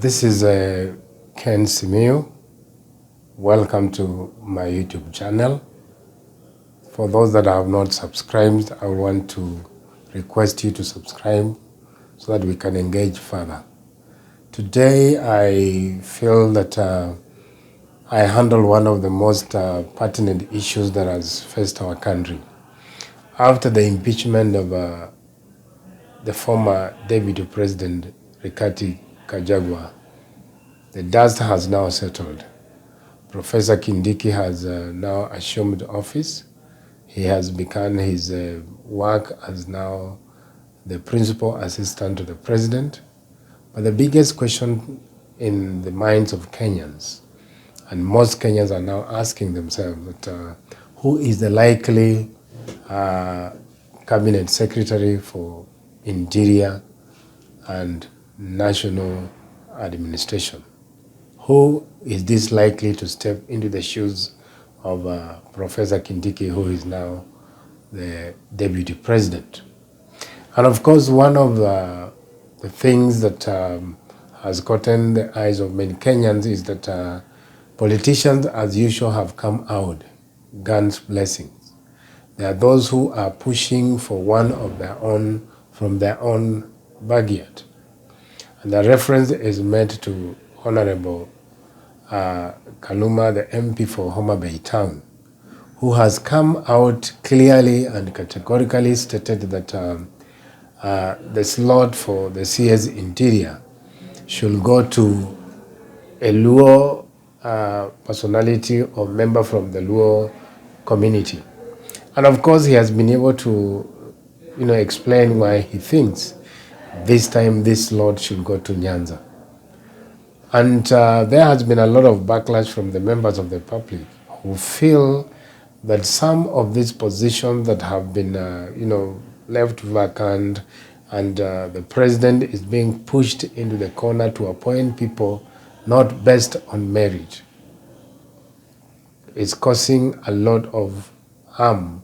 This is Ken Simyu. Welcome to my YouTube channel. For those that have not subscribed, I want to request you to subscribe so that we can engage further. Today, I feel that I handle one of the most pertinent issues that has faced our country. After the impeachment of the former Deputy President Rigathi Gachagua, the dust has now settled. Professor Kindiki has now assumed office. He has begun his work as now the principal assistant to the president. But the biggest question in the minds of Kenyans, and most Kenyans are now asking themselves, that, who is the likely cabinet secretary for Interior and National Administration? Who is this likely to step into the shoes of Professor Kindiki, who is now the deputy president? And of course, one of the things that has gotten the eyes of many Kenyans is that politicians, as usual, have come out guns blessings. There are those who are pushing for one of their own from their own backyard. And the reference is made to Honorable Kaluma, the MP for Homa Bay Town, who has come out clearly and categorically stated that the slot for the CS Interior should go to a Luo personality or member from the Luo community. And of course, he has been able to, explain why he thinks this time this slot should go to Nyanza. And there has been a lot of backlash from the members of the public who feel that some of these positions that have been, left vacant and the president is being pushed into the corner to appoint people not based on merit, is causing a lot of harm,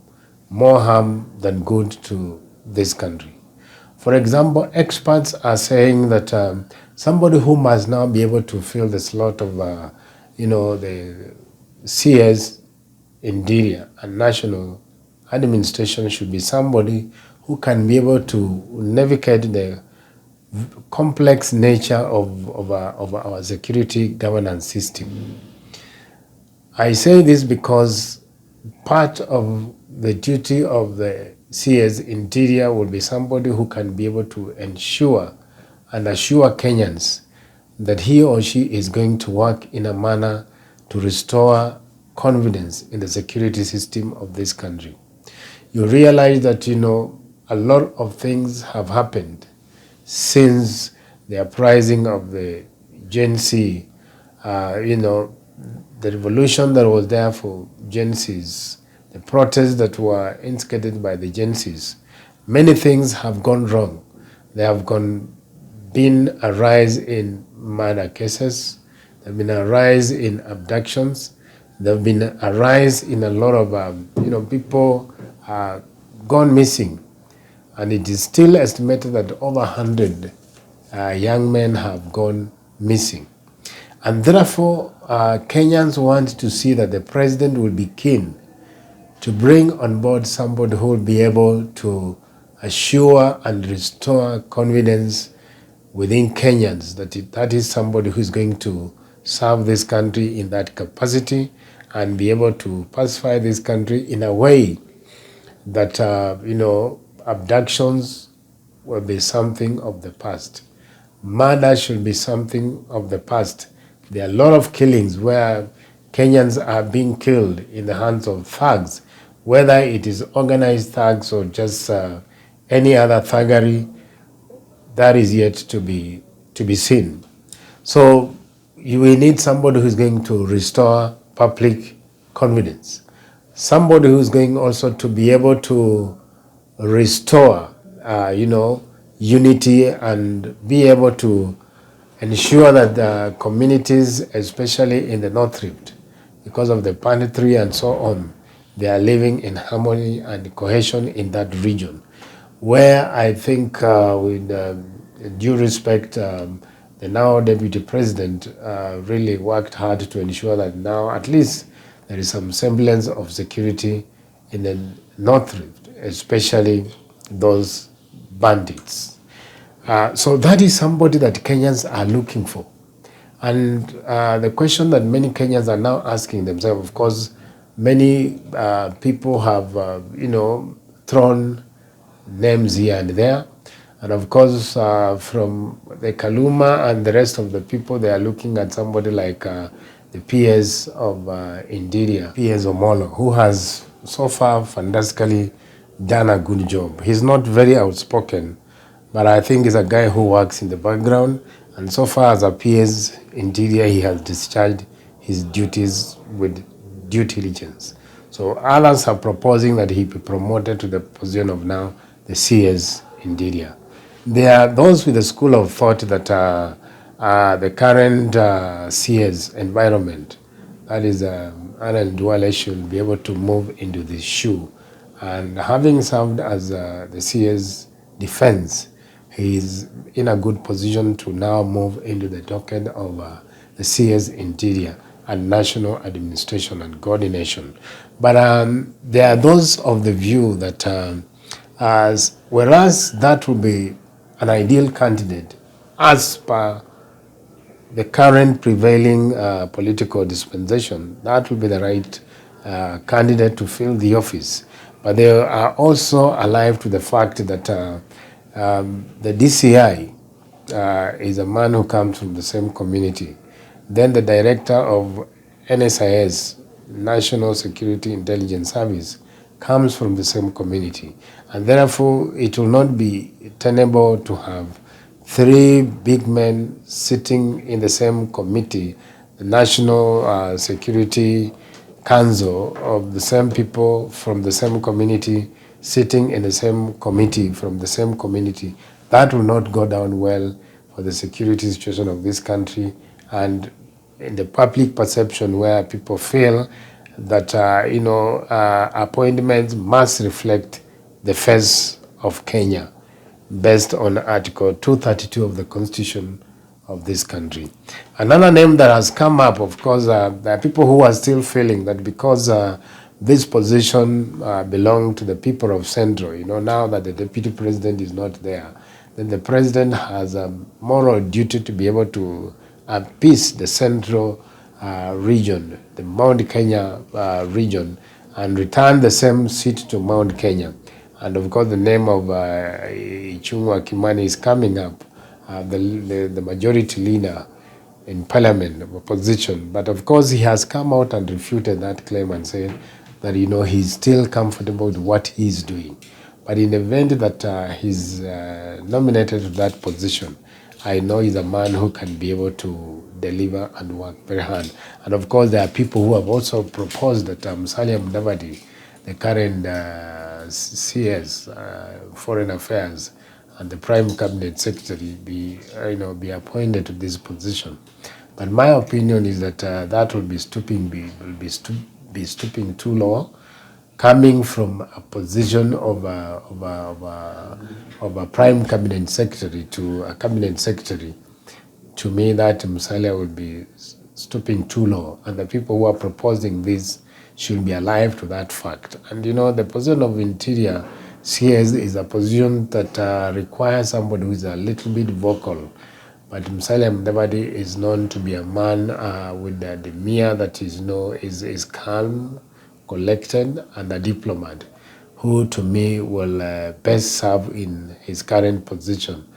more harm than good to this country. For example, experts are saying that somebody who must now be able to fill the slot of, the CS, Interior, and National Administration should be somebody who can be able to navigate the complex nature of our security governance system. I say this because part of the duty of the CS Interior will be somebody who can be able to ensure and assure Kenyans that he or she is going to work in a manner to restore confidence in the security system of this country. You realize that, a lot of things have happened since the uprising of the Gen Z, the revolution that was there for Gen Zs, the protests that were instigated by the Gen Zs. Many things have gone wrong. There have been a rise in murder cases. There have been a rise in abductions. There have been a rise in a lot of, people gone missing. And it is still estimated that over 100 young men have gone missing. And therefore, Kenyans want to see that the president will be keen to bring on board somebody who will be able to assure and restore confidence within Kenyans, that is somebody who is going to serve this country in that capacity and be able to pacify this country in a way that, abductions will be something of the past. Murder should be something of the past. There are a lot of killings where Kenyans are being killed in the hands of thugs, whether it is organized thugs or just any other thuggery. That is yet to be seen. So we need somebody who's going to restore public confidence. Somebody who's going also to be able to restore, unity and be able to ensure that the communities, especially in the North Rift, because of the banditry and so on, they are living in harmony and cohesion in that region, where I think with due respect, the now Deputy President really worked hard to ensure that now at least there is some semblance of security in the North Rift, especially those bandits. So that is somebody that Kenyans are looking for. And the question that many Kenyans are now asking themselves, of course, many people have, thrown names here and there. And of course, from the Kaluma and the rest of the people, they are looking at somebody like the PS of Interior, PS Omolo, who has so far fantastically done a good job. He's not very outspoken, but I think he's a guy who works in the background. And so far as a PS Interior, he has discharged his duties with due diligence. So others are proposing that he be promoted to the position of now the CS Interior. There are those with the school of thought that the current CS environment, that is Alan Duale, should be able to move into this shoe. And having served as the CS defense, he is in a good position to now move into the docket of the CS Interior and National Administration and Coordination. But there are those of the view that whereas that would be an ideal candidate as per the current prevailing political dispensation, that will be the right candidate to fill the office. But they are also alive to the fact that the DCI is a man who comes from the same community. Then the director of NSIS, National Security Intelligence Service, comes from the same community. And therefore, it will not be tenable to have three big men sitting in the same committee, the National Security Council of the same people from the same community, sitting in the same committee from the same community. That will not go down well for the security situation of this country, and in the public perception where people feel that appointments must reflect the face of Kenya based on Article 232 of the Constitution of this country. Another name that has come up, of course, there are people who are still feeling that because this position belongs to the people of Central, now that the Deputy President is not there, then the President has a moral duty to be able to appease the Central region, the Mount Kenya region, and return the same seat to Mount Kenya. And of course, the name of Ichung'wa Kimani is coming up, the majority leader in parliament of opposition. But of course, he has come out and refuted that claim and said that, he's still comfortable with what he's doing. But in the event that he's nominated to that position, I know he's a man who can be able to deliver and work very hard. And of course, there are people who have also proposed that Musalia Mudavadi, the current CS, Foreign Affairs, and the Prime Cabinet Secretary be appointed to this position. But my opinion is that that will be stooping too low, coming from a position of a Prime Cabinet Secretary to a Cabinet Secretary. To me, that Musalia will be stooping too low, and the people who are proposing this should be alive to that fact. And the position of Interior CS is a position that requires somebody who is a little bit vocal. But Musalia Mudavadi is known to be a man with the demeanor that is calm, collected, and a diplomat, who to me will best serve in his current position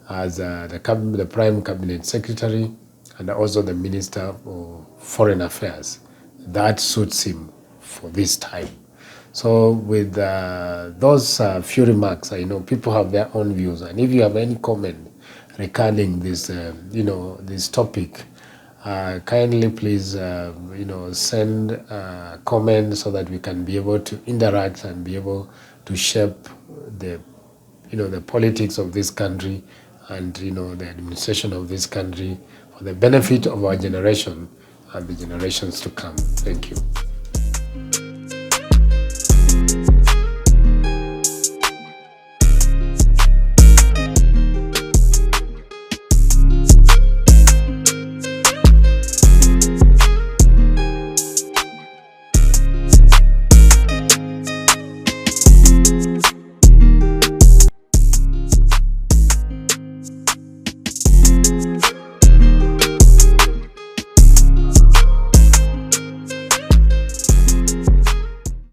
as the Prime Cabinet Secretary and also the Minister for Foreign Affairs. That suits him for this time. So with those few remarks, I know people have their own views, and if you have any comment regarding this, this topic, kindly please, send a comment so that we can be able to interact and be able to shape the politics of this country and the administration of this country for the benefit of our generation and the generations to come. Thank you.